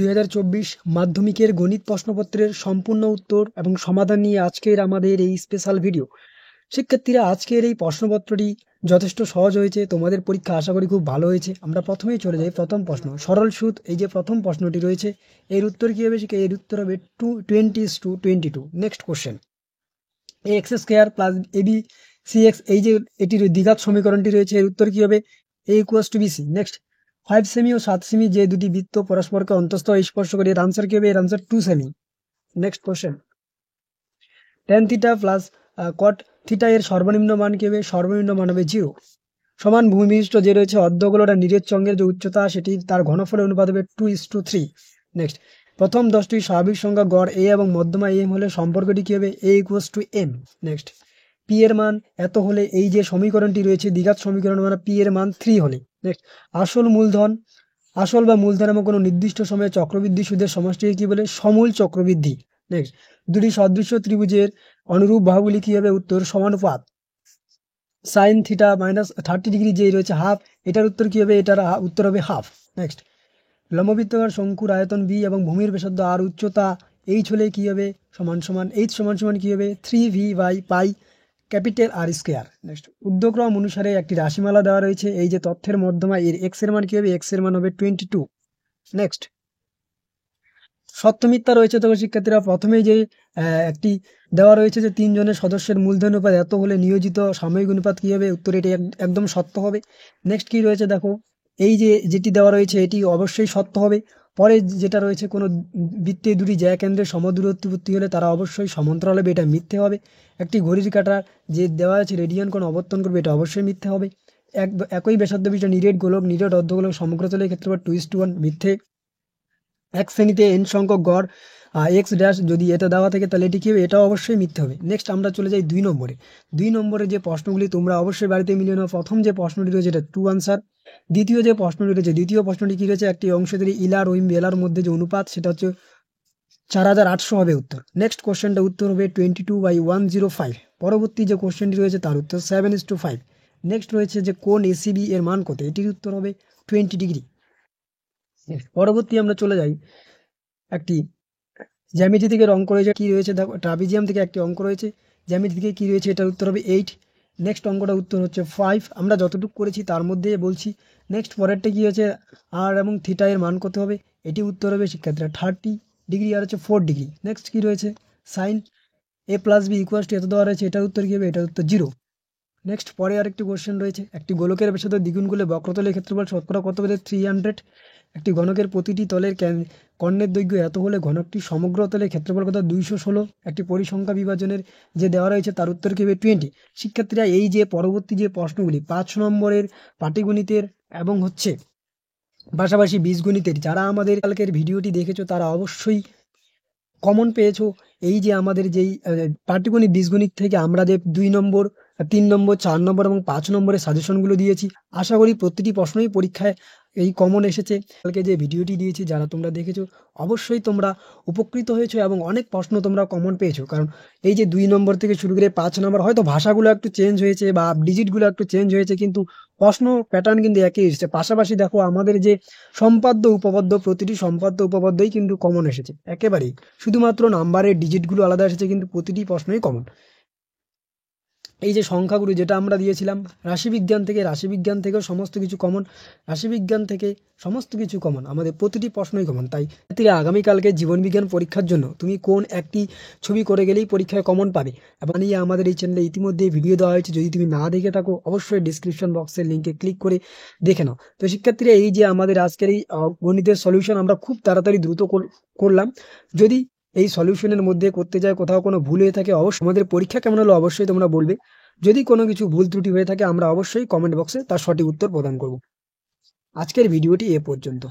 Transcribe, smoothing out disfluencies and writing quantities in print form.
2024 মাধ্যমিকের গণিত প্রশ্নপত্রের সম্পূর্ণ উত্তর এবং সমাধান নিয়ে আজকের আমাদের এই স্পেশাল ভিডিও। শিক্ষার্থীরা, আজকের এই প্রশ্নপত্রটি যথেষ্ট সহজ হয়েছে, তোমাদের পরীক্ষা আশা করি খুব ভালো হয়েছে। আমরা প্রথমেই চলে যাই প্রথম প্রশ্ন, সরল সুদ। এই যে প্রথম প্রশ্নটি রয়েছে, এর উত্তর কি হবে? এর উত্তর হবে 20:22। Next question, x square plus a b c x, এই যে এটির দ্বিঘাত সমীকরণটি রয়েছে, এর উত্তর কি হবে? A equals to BC. Next, 5 সেমি ও 7 সেমি যে দুটি বৃত্ত পরস্পরকে অন্তঃস্থ স্পর্শ করে, এর আনসার কি হবে? এর answer 2 semi. Next question, tan theta plus cot theta এর সর্বনিম্ন মান কি হবে? সর্বনিম্ন মান হবে 0। সমান ভূমিবিশিষ্ট যে রয়েছে অর্ধগোলটা নিরেট চঙ্গের যে উচ্চতা, সেটি তার ঘনফলের অনুপাত হবে 2:3। নেক্সট, প্রথম 10টি স্বাভাবিক সংখ্যা গড় এ এবং মধ্যমা এম হলে সম্পর্কটি কি হবে? A equals to M. Next, P এর মান এত হলে, এই যে সমীকরণটি রয়েছে দ্বিঘাত সমীকরণ, মানে পি এর মান 3 হলে। নেক্সট, আসল বা মূলধন এবং কোনো নির্দিষ্ট সময়ে চক্রবৃদ্ধি সুদের সমষ্টিকে কি বলে? সমূল চক্রবৃদ্ধি। নেক্সট, দুটি সদৃশ্য ত্রিভুজের অনুরূপ বাহুগুলি কি হবে? উত্তর সমানুপাত। সাইন থিটা মাইনাস 30 ডিগ্রি যে রয়েছে হাফ, এটার উত্তর কি হবে? এটার উত্তর হবে হাফ। নেক্সট, লম্ববৃত্তাকার শঙ্কুর আয়তন বি এবং ভূমির ব্যাসার্ধ আর উচ্চতা এইচ হলে কি হবে? এইচ সমান সমান কি হবে? 3v by pi capital R square. Next, উর্ধ্বক্রম অনুসারে একটি রাশিমালা দেওয়া রয়েছে, এই যে তথ্যের মধ্যমা এর এক্স এর মান কি হবে? এক্স এর মান হবে 22। নেক্সট, সত্য মিথ্যা রয়েছে। তবে শিক্ষার্থীরা, প্রথমেই যে একটি দেওয়া রয়েছে যে 3 জনের সদস্যের মূলধন অনুপাত এত হলে নিয়োজিত সাময়িক অনুপাত কি হবে? উত্তর এটি একদম সত্য হবে। নেক্সট কি রয়েছে দেখো, এই যে যেটি দেওয়া রয়েছে এটি অবশ্যই সত্য হবে। পরে যেটা রয়েছে, কোনো বৃত্তে দুটি জ্যা কেন্দ্রের সমদূরত্ববর্তী হলে তারা অবশ্যই সমান্তরাল হবে, এটা মিথ্যে হবে। একটি ঘড়ির কাঁটার যে দেওয়া আছে রেডিয়ান কোণ অবর্তন করবে, এটা অবশ্যই মিথ্যে হবে। একই ব্যাসার্ধ বিশিষ্ট নিরেট গোলক, নিরেট অর্ধগোলক সমগ্রতলের ক্ষেত্রে 2:1 মিথ্যে। এক শ্রেণীতে এন সংখ্যক গড় এক্স ড্যাশ, যদি এটা দেওয়া থাকে তাহলে এটি কি হবে? এটাও অবশ্যই মিথ্যে হবে। নেক্সট, আমরা চলে যাই 2 নম্বরে। 2 নম্বরে যে প্রশ্নগুলি তোমরা অবশ্যই বাড়িতে মিলিয়ে নাও। প্রথম যে প্রশ্নটি রয়েছে এটা 2 আনসার। দ্বিতীয় যে প্রশ্নটি রয়েছে, দ্বিতীয় প্রশ্নটি কি রয়েছে? একটি অংশ ধরে ইলা রহিম বেলার মধ্যে যে অনুপাত, সেটা হচ্ছে 4800 হবে উত্তর। নেক্সট কোশ্চেনটা উত্তর হবে 22/105। পরবর্তী যে কোশ্চেনটি রয়েছে তার উত্তর 7:5। নেক্সট রয়েছে যে কোণ এসিবি এর মান কত, এটির উত্তর হবে 20 ডিগ্রি। পরবর্তী আমরা চলে যাই একটি জ্যামিতি থেকে অঙ্ক রয়েছে, কি রয়েছে দেখো, ট্রাপিজিয়াম থেকে একটি অঙ্ক রয়েছে, জ্যামিতি থেকে কি রয়েছে, এটার উত্তর হবে 8। নেক্সট অঙ্কটার উত্তর হচ্ছে 5। আমরা যতটুকু করেছি তার মধ্যে বলছি। নেক্সট পরেরটা কি হচ্ছে, আর এবং থিটা এর মান কত হবে, এটি উত্তর হবে শিক্ষার্থীরা 30 ডিগ্রি আর হচ্ছে 4 ডিগ্রি। নেক্সট কি রয়েছে, sine a plus b equals to এত দেওয়া রয়েছে, এটার উত্তর কি হবে? এটার উত্তর 0। নেক্সট, পরে আরেকটি কোশ্চেন রয়েছে, একটি গোলকের ব্যাসার্ধ দ্বিগুণ করলে বক্রতলের ক্ষেত্রফল শতকরা কত পেতে? 300। একটি ঘনকের প্রতিটি তলের কর্ণের দৈর্ঘ্য এত হলে ঘনকটি সমগ্র তলের ক্ষেত্রফল কত? 216। একটি পরিসংখ্যা বিভাজনের যে দেওয়া রয়েছে তার উত্তর কি হবে? 20। শিক্ষার্থীরা, এই যে পরবর্তী যে প্রশ্নগুলি 5 নম্বরের পাটিগণিতের এবং হচ্ছে পাশাপাশি বীজগণিতের, যারা আমাদের কালকের ভিডিওটি দেখেছো তারা অবশ্যই কমন পেয়েছো। এই যে আমাদের যেই পাটিগণিত বীজগণিত থেকে আমরা যে 2 নম্বর, 3 নম্বর, 4 নম্বর এবং 5 নম্বরের সাজেশনগুলো দিয়েছি, আশা করি প্রতিটি প্রশ্নই পরীক্ষায় এই কমন এসেছে। কালকে যে ভিডিওটি দিয়েছি যারা তোমরা দেখেছো, অবশ্যই তোমরা উপকৃত হয়েছো এবং অনেক প্রশ্ন তোমরা কমন পেয়েছো। কারণ এই যে 2 নম্বর থেকে শুরু করে 5 নম্বর, হয়তো ভাষাগুলো একটু চেঞ্জ হয়েছে বা ডিজিটগুলো একটু চেঞ্জ হয়েছে, কিন্তু প্রশ্ন প্যাটার্ন কিন্তু একই এসেছে। পাশাপাশি দেখো, আমাদের যে সম্পাদ্য উপপাদ্য, প্রতিটি সম্পাদ্য উপপাদ্যই কিন্তু কমন এসেছে একেবারেই। শুধুমাত্র নাম্বারের ডিজিটগুলো আলাদা এসেছে, কিন্তু প্রতিটি প্রশ্নই কমন। এই যে সংখ্যাগুলো যেটা আমরা দিয়েছিলাম রাশিবিজ্ঞান থেকেও সমস্ত কিছু কমন, রাশিবিজ্ঞান থেকে সমস্ত কিছু কমন, আমাদের প্রতিটি প্রশ্নই কমন। তাই আগামীকালকে জীবনবিজ্ঞান পরীক্ষার জন্য তুমি কোন একটি ছবি করে গেলেই পরীক্ষায় কমন পাবে। এবং আমাদের এই চ্যানেলে ইতিমধ্যে ভিডিও দেওয়া হয়েছে, যদি তুমি না দেখে থাকো অবশ্যই ডিসক্রিপশন বক্সের লিঙ্কে ক্লিক করে দেখে নাও। তো শিক্ষার্থীরা, এই যে আমাদের আজকের এই গণিতের সলিউশন আমরা খুব তাড়াতাড়ি দ্রুত করলাম। যদি এই সলিউশনের মধ্যে করতে যায় কোথাও কোনো ভুল হয়ে থাকে, অবশ্যই আমাদের পরীক্ষা কেমন হলো অবশ্যই তোমরা বলবে। যদি কোনো কিছু ভুল ত্রুটি হয়ে থাকে, আমরা অবশ্যই কমেন্ট বক্সে তার সঠিক উত্তর প্রদান করব। আজকের ভিডিওটি এ পর্যন্ত।